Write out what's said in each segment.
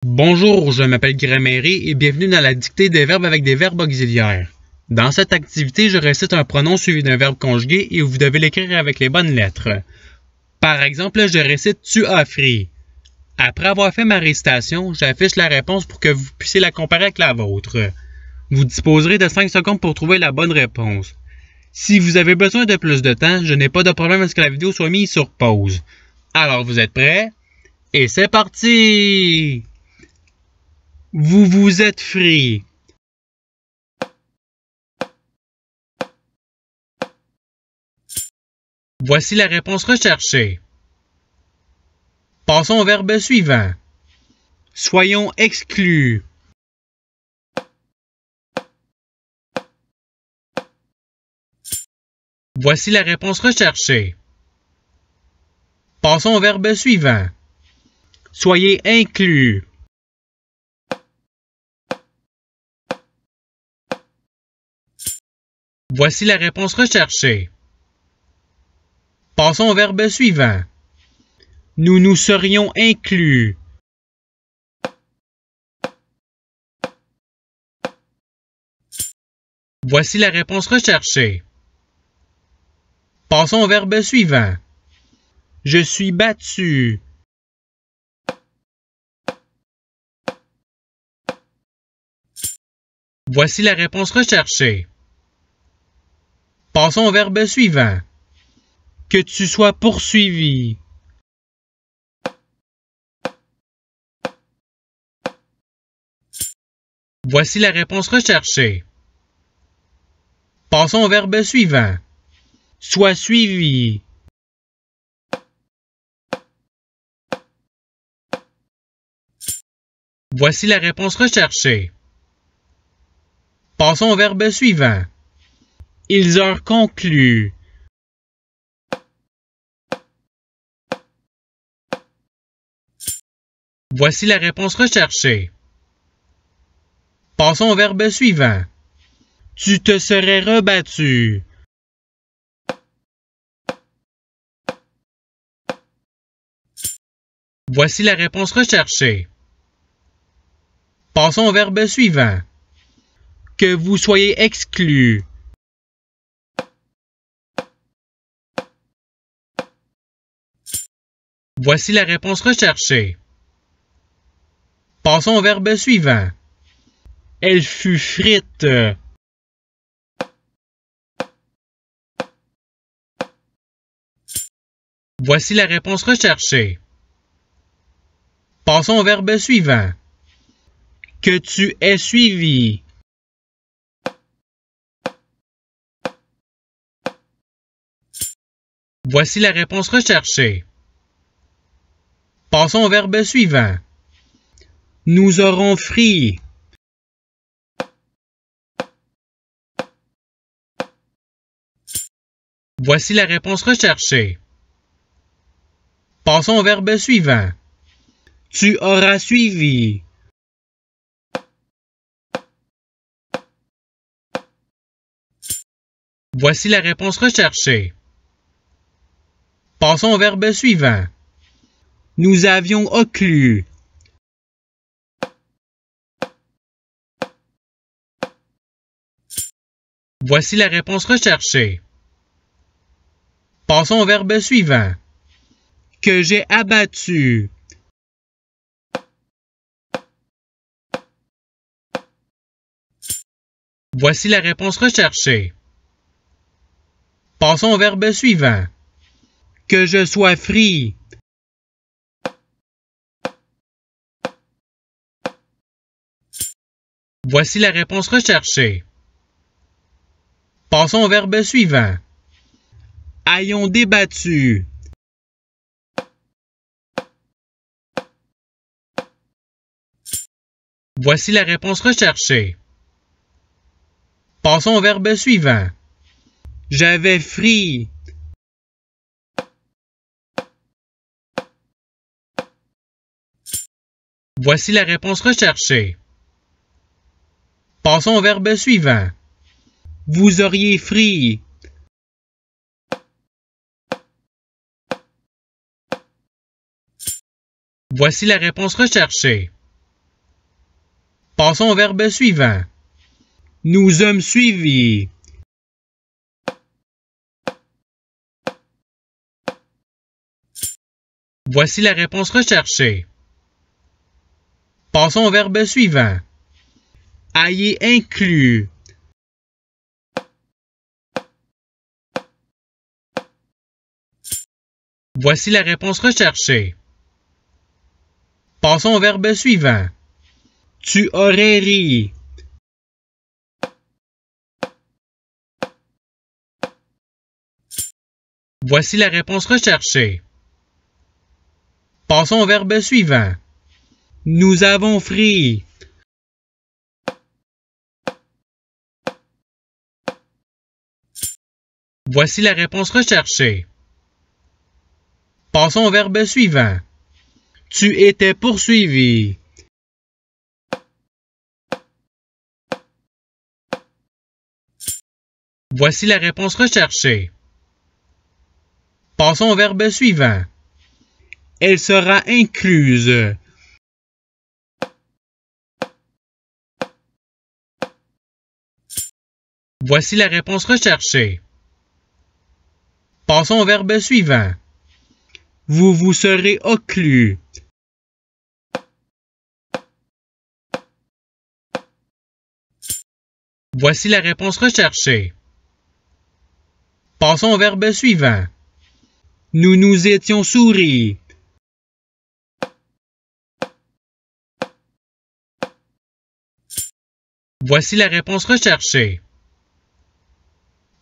Bonjour, je m'appelle Grammaire et bienvenue dans la dictée des verbes avec des verbes auxiliaires. Dans cette activité, je récite un pronom suivi d'un verbe conjugué et vous devez l'écrire avec les bonnes lettres. Par exemple, je récite « Tu as fri ». Après avoir fait ma récitation, j'affiche la réponse pour que vous puissiez la comparer avec la vôtre. Vous disposerez de 5 secondes pour trouver la bonne réponse. Si vous avez besoin de plus de temps, je n'ai pas de problème à ce que la vidéo soit mise sur pause. Alors, vous êtes prêts? Et c'est parti! Vous vous êtes fri. Voici la réponse recherchée. Passons au verbe suivant. Soyons exclus. Voici la réponse recherchée. Passons au verbe suivant. Soyez inclus. Voici la réponse recherchée. Passons au verbe suivant. Nous nous serions inclus. Voici la réponse recherchée. Passons au verbe suivant. Je suis battu. Voici la réponse recherchée. Passons au verbe suivant. Que tu sois poursuivi. Voici la réponse recherchée. Passons au verbe suivant. Sois suivi. Voici la réponse recherchée. Passons au verbe suivant. Ils eurent conclu. Voici la réponse recherchée. Passons au verbe suivant. Tu te serais rebattu. Voici la réponse recherchée. Passons au verbe suivant. Que vous soyez exclus. Voici la réponse recherchée. Passons au verbe suivant. Elle fut frite. Voici la réponse recherchée. Passons au verbe suivant. Que tu aies suivi. Voici la réponse recherchée. Passons au verbe suivant. Nous aurons fri. Voici la réponse recherchée. Passons au verbe suivant. Tu auras suivi. Voici la réponse recherchée. Passons au verbe suivant. Nous avions occlu. Voici la réponse recherchée. Passons au verbe suivant. Que j'ai abattu. Voici la réponse recherchée. Passons au verbe suivant. Que je sois fri. Voici la réponse recherchée. Passons au verbe suivant. Ayons débattu. Voici la réponse recherchée. Passons au verbe suivant. J'avais fri. Voici la réponse recherchée. Passons au verbe suivant. Vous auriez fri. Voici la réponse recherchée. Passons au verbe suivant. Nous sommes suivis. Voici la réponse recherchée. Passons au verbe suivant. Ayez inclus. Voici la réponse recherchée. Passons au verbe suivant. Tu aurais ri. Voici la réponse recherchée. Passons au verbe suivant. Nous avons fri. Voici la réponse recherchée. Passons au verbe suivant. Tu étais poursuivi. Voici la réponse recherchée. Passons au verbe suivant. Elle sera incluse. Voici la réponse recherchée. Passons au verbe suivant. Vous vous serez occlus. Voici la réponse recherchée. Passons au verbe suivant. Nous nous étions souris. Voici la réponse recherchée.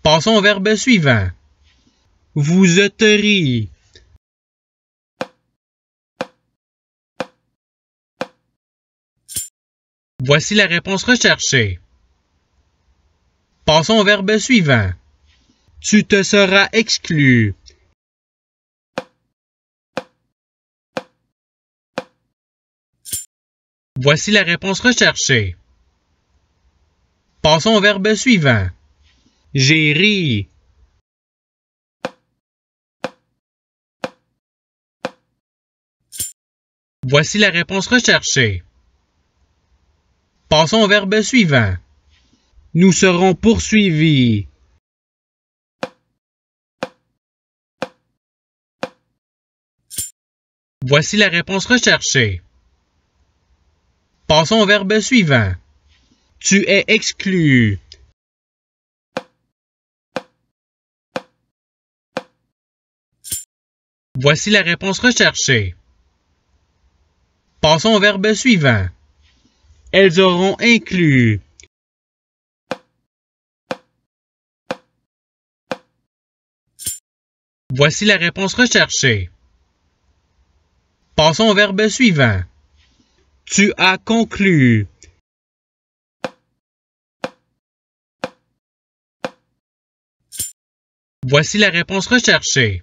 Passons au verbe suivant. Vous êtes ri. Voici la réponse recherchée. Passons au verbe suivant. Tu te seras exclu. Voici la réponse recherchée. Passons au verbe suivant. J'ai ri. Voici la réponse recherchée. Passons au verbe suivant. Nous serons poursuivis. Voici la réponse recherchée. Passons au verbe suivant. Tu es exclu. Voici la réponse recherchée. Passons au verbe suivant. Elles auront inclus. Voici la réponse recherchée. Passons au verbe suivant. Tu as conclu. Voici la réponse recherchée.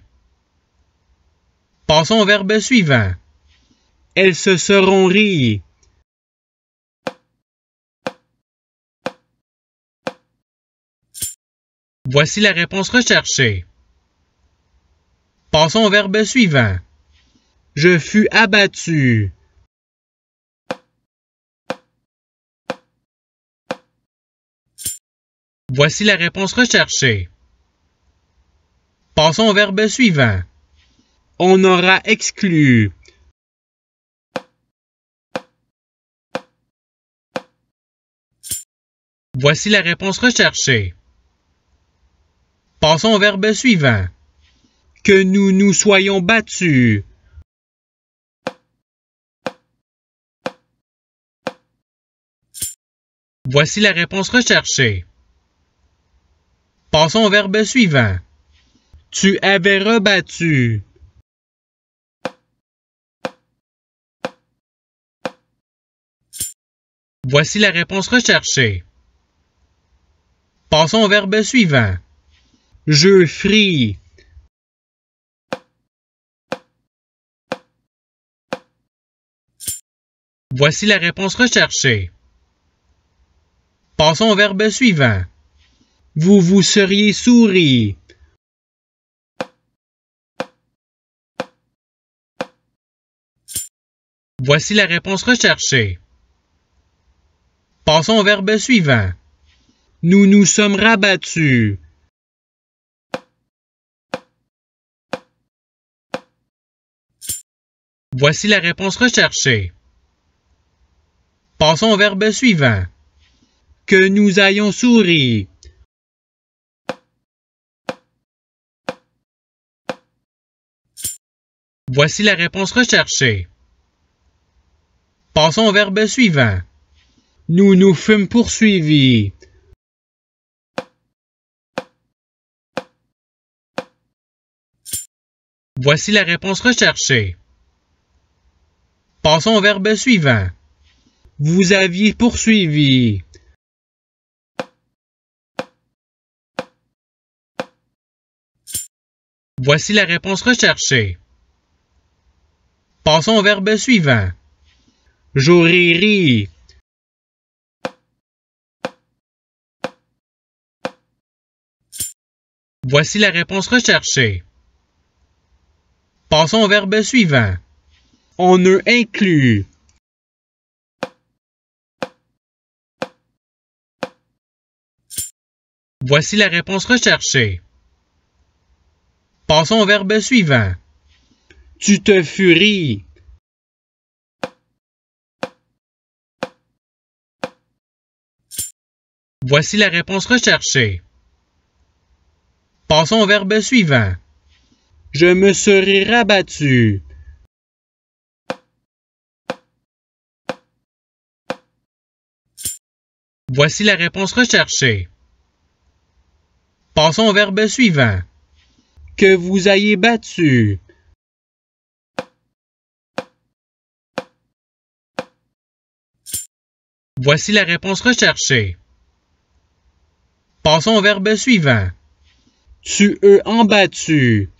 Passons au verbe suivant. Elles se seront ri. Voici la réponse recherchée. Passons au verbe suivant. Je fus abattu. Voici la réponse recherchée. Passons au verbe suivant. On aura exclu. Voici la réponse recherchée. Passons au verbe suivant. Que nous nous soyons battus. Voici la réponse recherchée. Passons au verbe suivant. Tu avais rebattu. Voici la réponse recherchée. Passons au verbe suivant. Je fris. Voici la réponse recherchée. Passons au verbe suivant. Vous vous seriez souri. Voici la réponse recherchée. Passons au verbe suivant. Nous nous sommes rabattus. Voici la réponse recherchée. Passons au verbe suivant. Que nous ayons souri. Voici la réponse recherchée. Passons au verbe suivant. Nous nous fûmes poursuivis. Voici la réponse recherchée. Passons au verbe suivant. Vous aviez poursuivi. Voici la réponse recherchée. Passons au verbe suivant. J'aurais ri. Voici la réponse recherchée. Passons au verbe suivant. On ne inclut. Voici la réponse recherchée. Passons au verbe suivant. Tu te furies. Voici la réponse recherchée. Passons au verbe suivant. Je me serais rabattu. Voici la réponse recherchée. Passons au verbe suivant. Que vous ayez battu. Voici la réponse recherchée. Passons au verbe suivant. Tu en battu.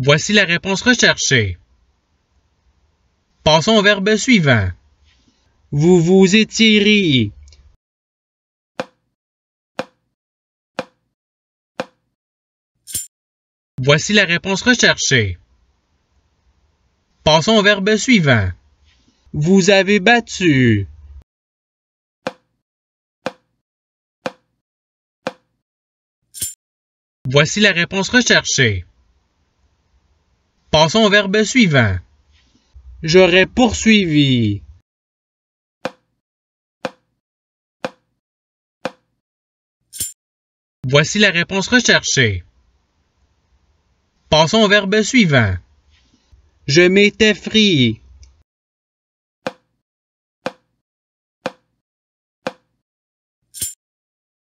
Voici la réponse recherchée. Passons au verbe suivant. Vous vous étiez ri. Voici la réponse recherchée. Passons au verbe suivant. Vous avez battu. Voici la réponse recherchée. Passons au verbe suivant. J'aurais poursuivi. Voici la réponse recherchée. Passons au verbe suivant. Je m'étais fri.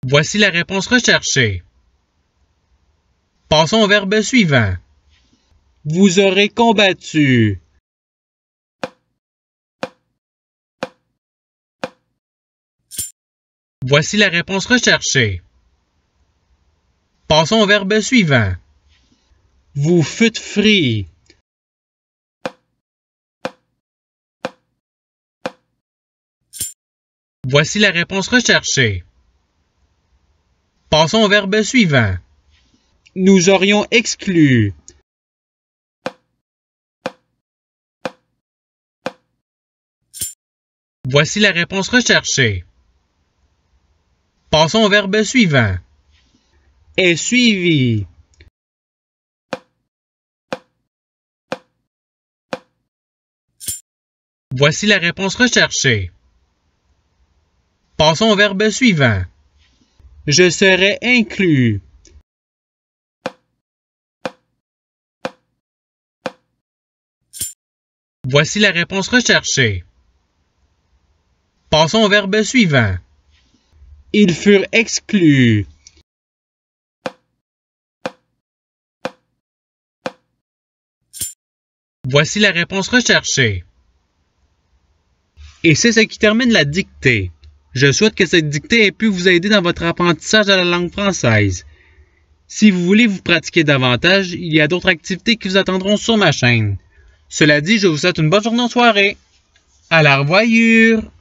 Voici la réponse recherchée. Passons au verbe suivant. Vous aurez combattu. Voici la réponse recherchée. Passons au verbe suivant. Vous fûtes fris. Voici la réponse recherchée. Passons au verbe suivant. Nous aurions exclu. Voici la réponse recherchée. Passons au verbe suivant. Est suivi. Voici la réponse recherchée. Passons au verbe suivant. Je serai inclus. Voici la réponse recherchée. Passons au verbe suivant. Ils furent exclus. Voici la réponse recherchée. Et c'est ce qui termine la dictée. Je souhaite que cette dictée ait pu vous aider dans votre apprentissage de la langue française. Si vous voulez vous pratiquer davantage, il y a d'autres activités qui vous attendront sur ma chaîne. Cela dit, je vous souhaite une bonne journée en soirée. À la revoyure!